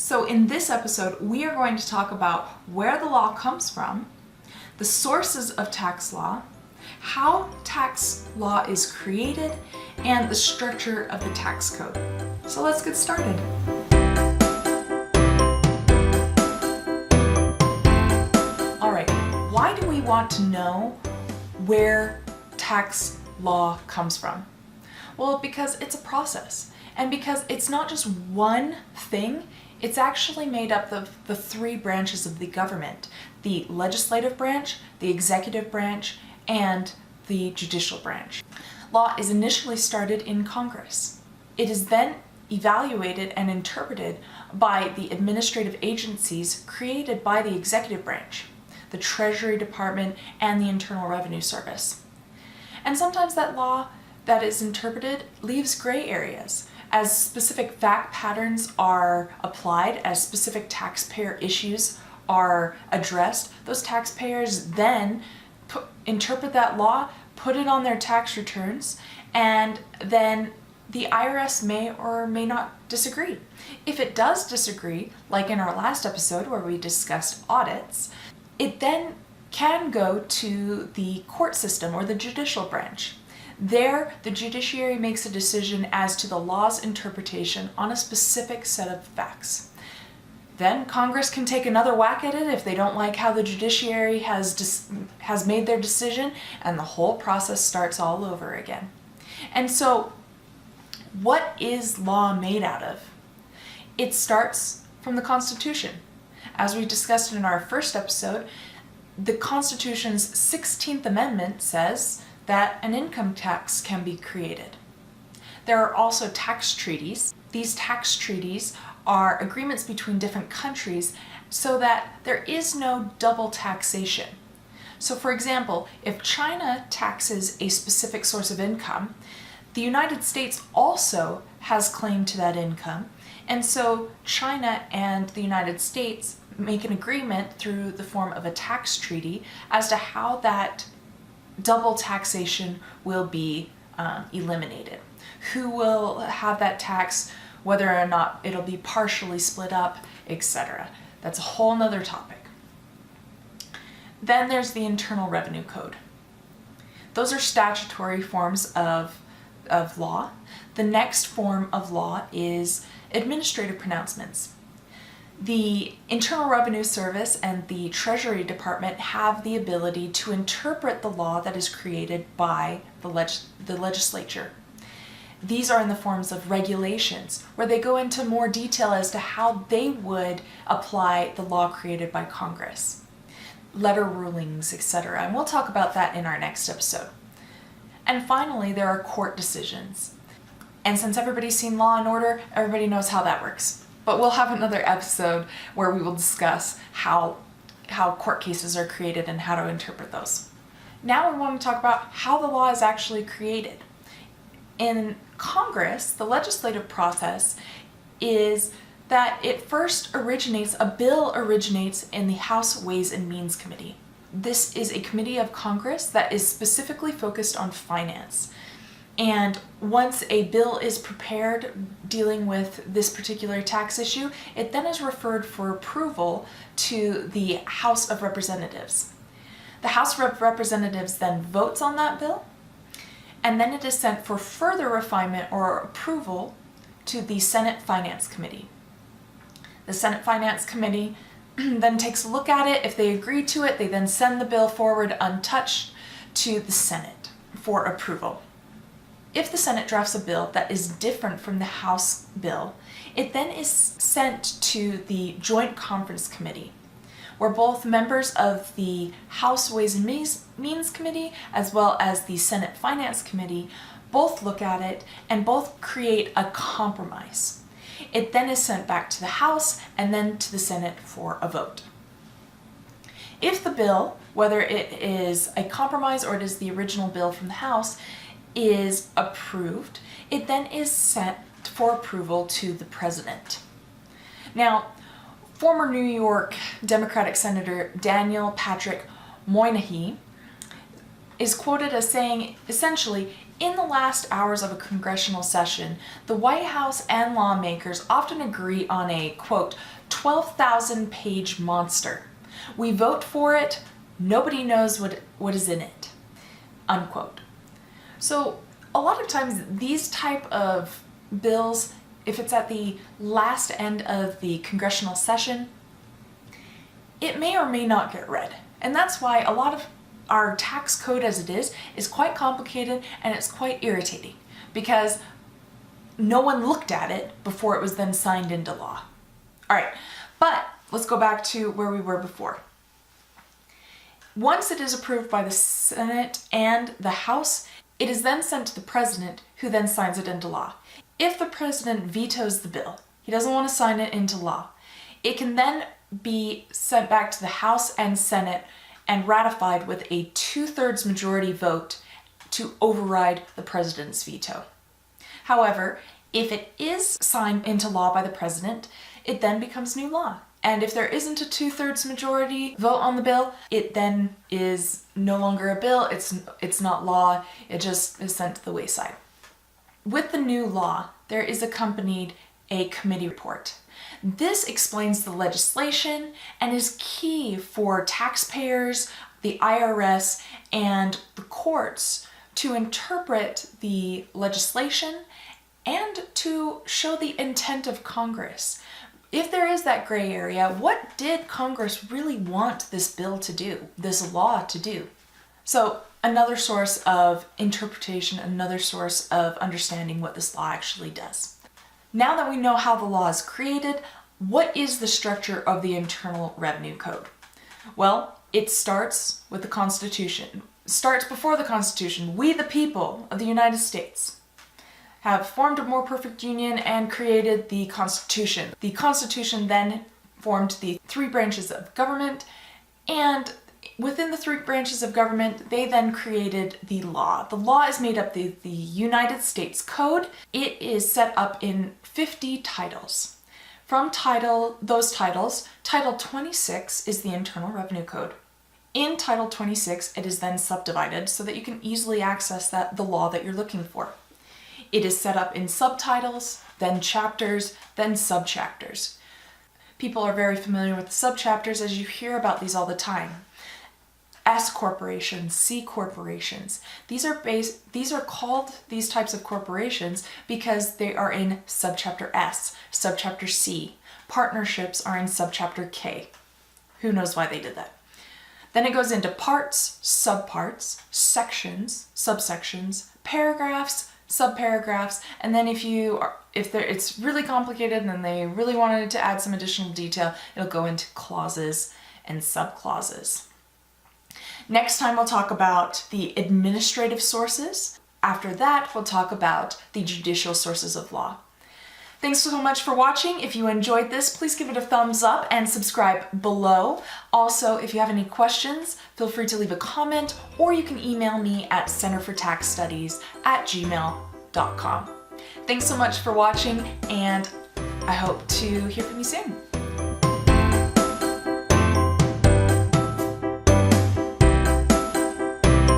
So in this episode, we are going to talk about where the law comes from, the sources of tax law, how tax law is created, and the structure of the tax code. So let's get started. All right, why do we want to know where tax law comes from? Well, because it's a process, and because it's not just one thing. It's actually made up of the three branches of the government: the legislative branch, the executive branch, and the judicial branch. Law is initially started in Congress. It is then evaluated and interpreted by the administrative agencies created by the executive branch, the Treasury Department, and the Internal Revenue Service. And sometimes that law that is interpreted leaves gray areas. As specific fact patterns are applied, as specific taxpayer issues are addressed, those taxpayers then interpret that law, put it on their tax returns, and then the IRS may or may not disagree. If it does disagree, like in our last episode where we discussed audits, it then can go to the court system or the judicial branch. There, the judiciary makes a decision as to the law's interpretation on a specific set of facts. Then Congress can take another whack at it if they don't like how the judiciary has made their decision, and the whole process starts all over again. And so, what is law made out of? It starts from the Constitution. As we discussed in our first episode, the Constitution's 16th Amendment says that an income tax can be created. There are also tax treaties. These tax treaties are agreements between different countries so that there is no double taxation. So for example, if China taxes a specific source of income, the United States also has claim to that income, and so China and the United States make an agreement through the form of a tax treaty as to how that double taxation will be eliminated. Who will have that tax, whether or not it'll be partially split up, etc. That's a whole nother topic. Then there's the Internal Revenue Code. Those are statutory forms of law. The next form of law is administrative pronouncements. The Internal Revenue Service and the Treasury Department have the ability to interpret the law that is created by the Legislature. These are in the forms of regulations, where they go into more detail as to how they would apply the law created by Congress. Letter rulings, etc. And we'll talk about that in our next episode. And finally, there are court decisions. And since everybody's seen Law and Order, everybody knows how that works. But we'll have another episode where we will discuss how court cases are created and how to interpret those. Now we want to talk about how the law is actually created. In Congress, the legislative process is that a bill originates in the House Ways and Means Committee. This is a committee of Congress that is specifically focused on finance. And once a bill is prepared dealing with this particular tax issue, it then is referred for approval to the House of Representatives. The House of Representatives then votes on that bill, and then it is sent for further refinement or approval to the Senate Finance Committee. The Senate Finance Committee then takes a look at it. If they agree to it, they then send the bill forward untouched to the Senate for approval. If the Senate drafts a bill that is different from the House bill, it then is sent to the Joint Conference Committee, where both members of the House Ways and Means Committee as well as the Senate Finance Committee both look at it and both create a compromise. It then is sent back to the House and then to the Senate for a vote. If the bill, whether it is a compromise or it is the original bill from the House, is approved, it then is sent for approval to the President. Now, former New York Democratic Senator Daniel Patrick Moynihan is quoted as saying, essentially, In the last hours of a congressional session, the White House and lawmakers often agree on a, quote, 12,000-page monster. We vote for it, nobody knows what is in it, unquote. So a lot of times these type of bills, if it's at the last end of the congressional session, it may or may not get read. And that's why a lot of our tax code as it is quite complicated and it's quite irritating because no one looked at it before it was then signed into law. All right, but let's go back to where we were before. Once it is approved by the Senate and the House, it is then sent to the President, who then signs it into law. If the President vetoes the bill, he doesn't want to sign it into law, it can then be sent back to the House and Senate and ratified with a 2/3 majority vote to override the President's veto. However, if it is signed into law by the President, it then becomes new law. And if there isn't a 2/3 majority vote on the bill, it then is no longer a bill, it's not law, it just is sent to the wayside. With the new law, there is accompanied a committee report. This explains the legislation and is key for taxpayers, the IRS, and the courts to interpret the legislation and to show the intent of Congress. If there is that gray area, what did Congress really want this bill to do, this law to do? So another source of interpretation, another source of understanding what this law actually does. Now that we know how the law is created, what is the structure of the Internal Revenue Code? Well, it starts with the Constitution. It starts before the Constitution. We, the people of the United States, have formed a more perfect union and created the Constitution. The Constitution then formed the 3 branches of government, and within the 3 branches of government, they then created the law. The law is made up of the United States Code. It is set up in 50 titles. From those titles, Title 26 is the Internal Revenue Code. In Title 26, it is then subdivided so that you can easily access the law that you're looking for. It is set up in subtitles, then chapters, then subchapters. People are very familiar with the subchapters as you hear about these all the time. S corporations, C corporations. These are called these types of corporations because they are in subchapter S, subchapter C. Partnerships are in subchapter K. Who knows why they did that? Then it goes into parts, subparts, sections, subsections, paragraphs, subparagraphs, and then if it's really complicated and they really wanted to add some additional detail, it'll go into clauses and subclauses. Next time we'll talk about the administrative sources. After that, we'll talk about the judicial sources of law. Thanks so much for watching. If you enjoyed this, please give it a thumbs up and subscribe below. Also, if you have any questions, feel free to leave a comment or you can email me at centerfortaxstudies@gmail.com. Thanks so much for watching and I hope to hear from you soon.